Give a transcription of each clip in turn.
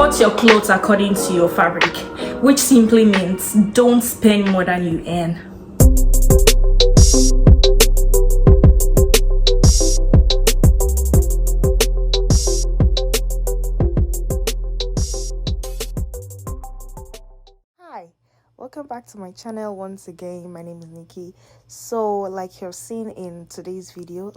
cut your clothes according to your fabric, which simply means don't spend more than you earn. Hi, welcome back to my channel once again. My name is Nikki. So like you're seeing in today's video,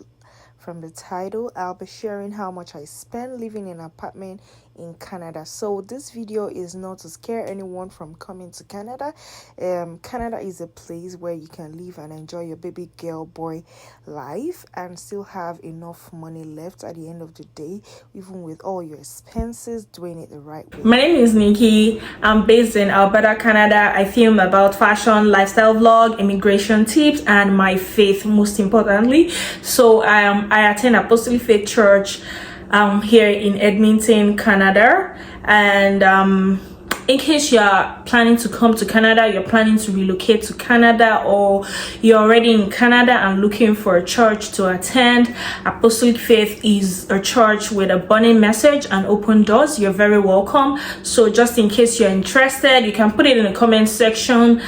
from the title, I'll be sharing how much I spend living in an apartment in Canada. So this video is not to scare anyone from coming to Canada. Canada is a place where you can live and enjoy your baby girl boy life and still have enough money left at the end of the day, even with all your expenses, doing it the right way. My name is Nikki. I'm based in Alberta, Canada. I film about fashion, lifestyle vlog, immigration tips, and my faith, most importantly. So I attend Apostolic Faith Church here in Edmonton, Canada. And in case you're planning to come to Canada, you're planning to relocate to Canada, or you're already in Canada and looking for a church to attend, Apostolic Faith is a church with a burning message and open doors. You're very welcome. So just in case you're interested, you can put it in the comment section.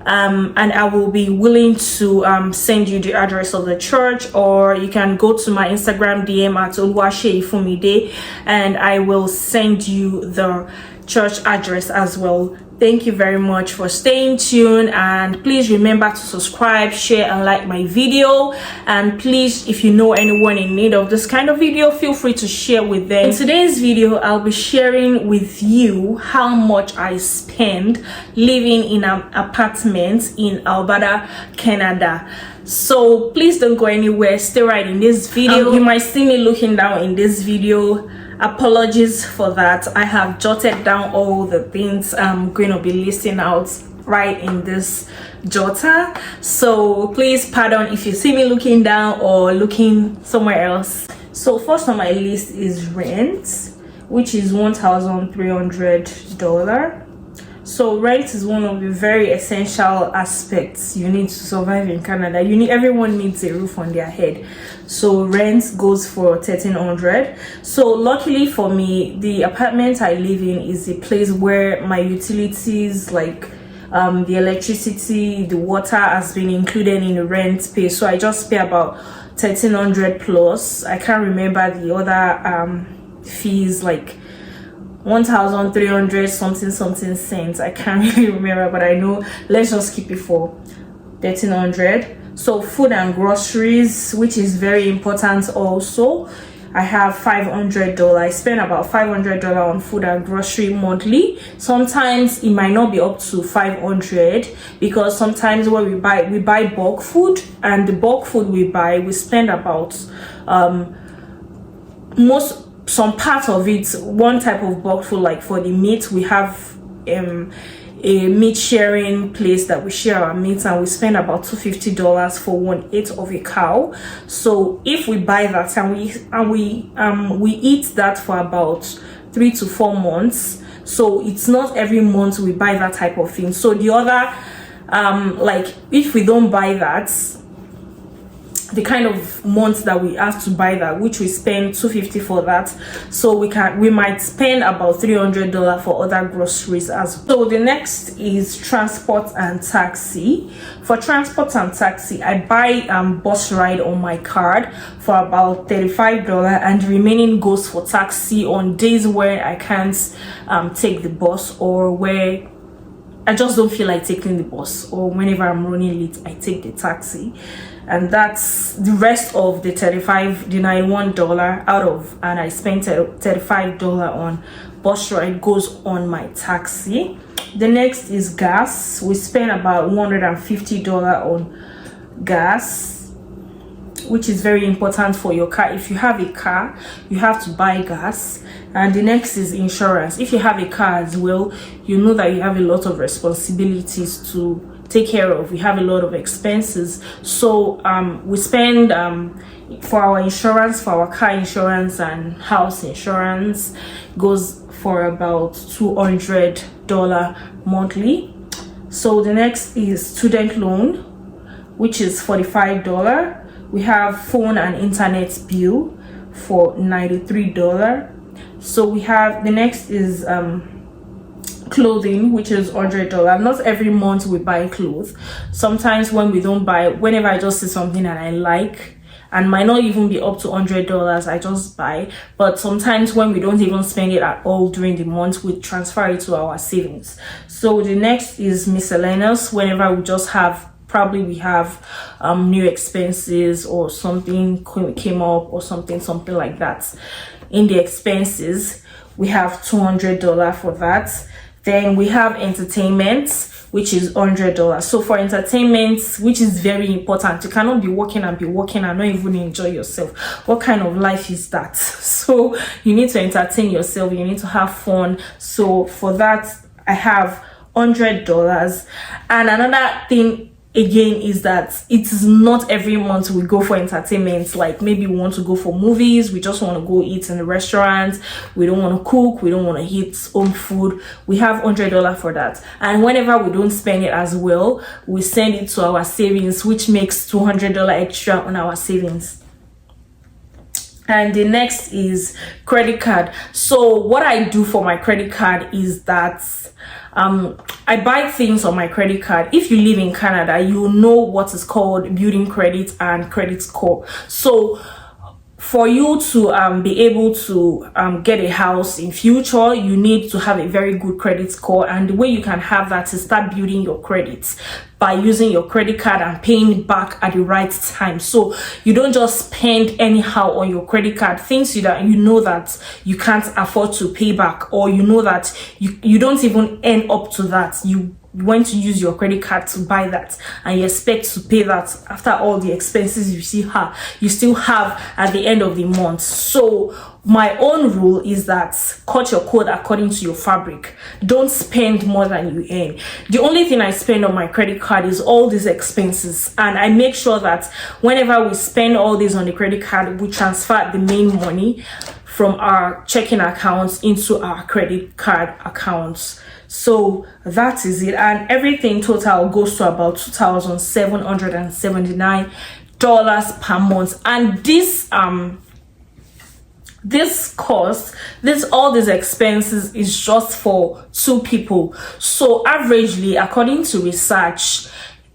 And I will be willing to send you the address of the church, or you can go to my Instagram DM at Oluwaseifumide and I will send you the church address as well. Thank you very much for staying tuned, and please remember to subscribe, share and like my video. And please, if you know anyone in need of this kind of video, feel free to share with them. In today's video, I'll be sharing with you how much I spend living in an apartment in Alberta, Canada. So please don't go anywhere, stay right in this video. You might see me looking down in this video. Apologies for that. I have jotted down all the things I'm going to be listing out right in this jotter, so please pardon if you see me looking down or looking somewhere else. So first on my list is rent, which is $1,300. So rent is one of the very essential aspects you need to survive in Canada. Everyone needs a roof on their head. So rent goes for $1,300. So luckily for me, the apartment I live in is a place where my utilities, like the electricity, the water, has been included in the rent pay. So I just pay about $1,300 plus. I can't remember the other fees, like 1,300 something cents. I can't really remember, but I know, let's just keep it for 1,300. So food and groceries, which is very important also, I have $500. I spend about $500 on food and grocery monthly. Sometimes it might not be up to $500, because sometimes when we buy bulk food, and the bulk food we buy, we spend about some part of it, one type of bulk food, like for the meat, we have a meat sharing place that we share our meat, and we spend about $250 for 1/8 of a cow. So if we buy that and we eat that for about 3 to 4 months, so it's not every month we buy that type of thing. So the other like if we don't buy that, the kind of months that we have to buy that, which we spend $250 for that, so we might spend about $300 for other groceries as well. So the next is transport and taxi. For transport and taxi, I buy bus ride on my card for about $35, and the remaining goes for taxi on days where I can't take the bus, or where I just don't feel like taking the bus, or whenever I'm running late, I take the taxi. And that's the rest of the $91 out of, and I spent $35 on bus ride, goes on my taxi. The next is gas. We spend about $150 on gas, which is very important for your car. If you have a car, you have to buy gas. And the next is insurance. If you have a car as well, you know that you have a lot of responsibilities to take care of. We have a lot of expenses, so we spend for our insurance, for our car insurance and house insurance, goes for about $200 monthly. So the next is student loan, which is $45. We have phone and internet bill for $93. So we have the next is clothing, which is $100. Not every month we buy clothes. Sometimes when we don't buy, whenever I just see something that I like and might not even be up to $100, I just buy. But sometimes when we don't even spend it at all during the month, we transfer it to our savings. So the next is miscellaneous. Whenever we just have, probably we have new expenses or something came up or something like that. In the expenses, we have $200 for that. Then we have entertainment, which is $100. So for entertainment, which is very important, you cannot be working and not even enjoy yourself. What kind of life is that? So you need to entertain yourself, you need to have fun. So for that, I have $100. And another thing again is that it is not every month we go for entertainment. Like maybe we want to go for movies, we just want to go eat in the restaurant, we don't want to cook, we don't want to eat home food. We have $100 for that. And whenever we don't spend it as well, we send it to our savings, which makes $200 extra on our savings. And the next is credit card. So what I do for my credit card is that I buy things on my credit card. If you live in Canada, you know what is called building credit and credit score. So for you to be able to get a house in future, you need to have a very good credit score. And the way you can have that is start building your credits by using your credit card and paying back at the right time. So you don't just spend anyhow on your credit card things that you know that you can't afford to pay back, or you know that you don't even end up to that. You went to use your credit card to buy that and you expect to pay that after all the expenses you still have at the end of the month. So my own rule is that cut your coat according to your fabric. Don't spend more than you earn. The only thing I spend on my credit card is all these expenses, and I make sure that whenever we spend all this on the credit card, we transfer the main money from our checking accounts into our credit card accounts. So that is it, and everything total goes to about $2,779 per month. And all these expenses is just for 2 people. So averagely, according to research,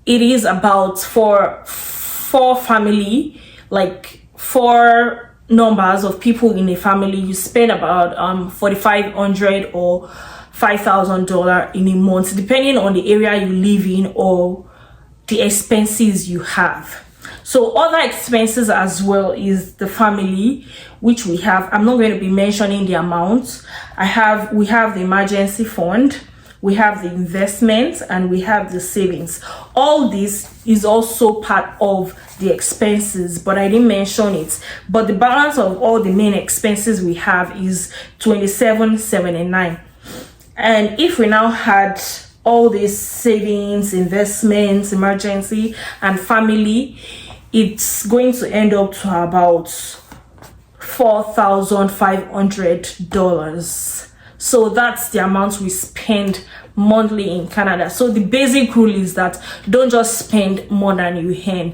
it is about for 4 family, like 4 numbers of people in a family, you spend about $4,500 or $5,000 in a month, depending on the area you live in or the expenses you have. So other expenses as well is the family, which we have. I'm not going to be mentioning the amount. We have the emergency fund, we have the investment, and we have the savings. All this is also part of the expenses, but I didn't mention it. But the balance of all the main expenses we have is $2,779. And if we now had all these savings, investments, emergency, and family, it's going to end up to about $4,500. So that's the amount we spend monthly in Canada. So the basic rule is that don't just spend more than you earn.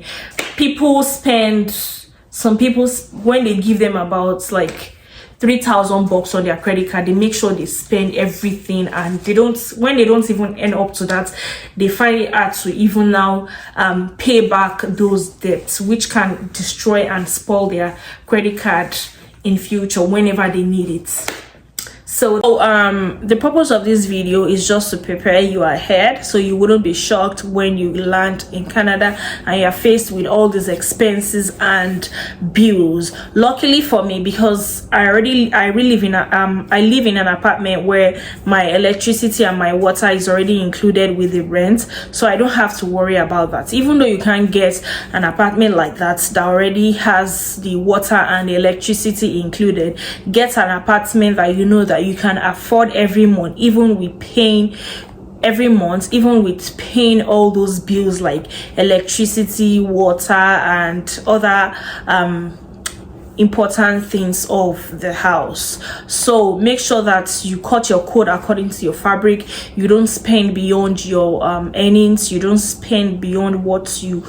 Some people, when they give them about like $3,000 on their credit card, they make sure they spend everything, and when they don't even end up to that, they find it hard to even now pay back those debts, which can destroy and spoil their credit card in future whenever they need it. So the purpose of this video is just to prepare you ahead so you wouldn't be shocked when you land in Canada and you're faced with all these expenses and bills. Luckily for me, because I live in an apartment where my electricity and my water is already included with the rent, so I don't have to worry about that. Even though you can't get an apartment like that already has the water and the electricity included, get an apartment that you know that you can afford every month, even with paying all those bills like electricity, water, and other important things of the house. So make sure that you cut your coat according to your fabric. You don't spend beyond your earnings. You don't spend beyond what you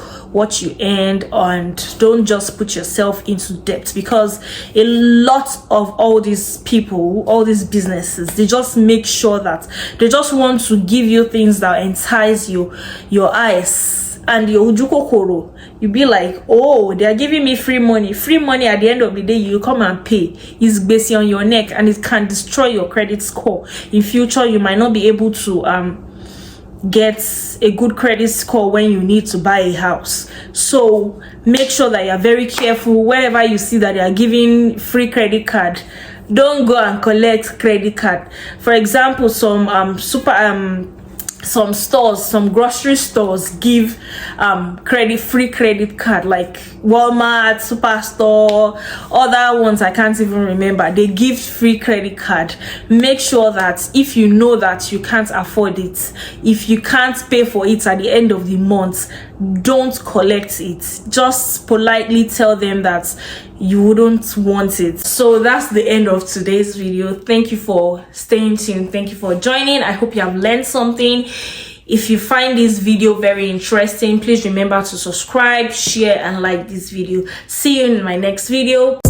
earned, and don't just put yourself into debt, because a lot of all these people, all these businesses, they just make sure that they just want to give you things that entice your eyes and your ujukokoro. You be like, oh, they are giving me free money. At the end of the day, you come and pay. It's based on your neck, and it can destroy your credit score. In future, you might not be able to get a good credit score when you need to buy a house. So make sure that you're very careful. Wherever you see that they are giving free credit card, don't go and collect credit card. For example, some stores, some grocery stores give free credit card, like Walmart, Superstore, other ones I can't even remember. They give free credit card. Make sure that if you know that you can't afford it, if you can't pay for it at the end of the month, don't collect it. Just politely tell them that you wouldn't want it. So that's the end of today's video. Thank you for staying tuned. Thank you for joining. I hope you have learned something. If you find this video very interesting, please remember to subscribe, share, and like this video. See you in my next video.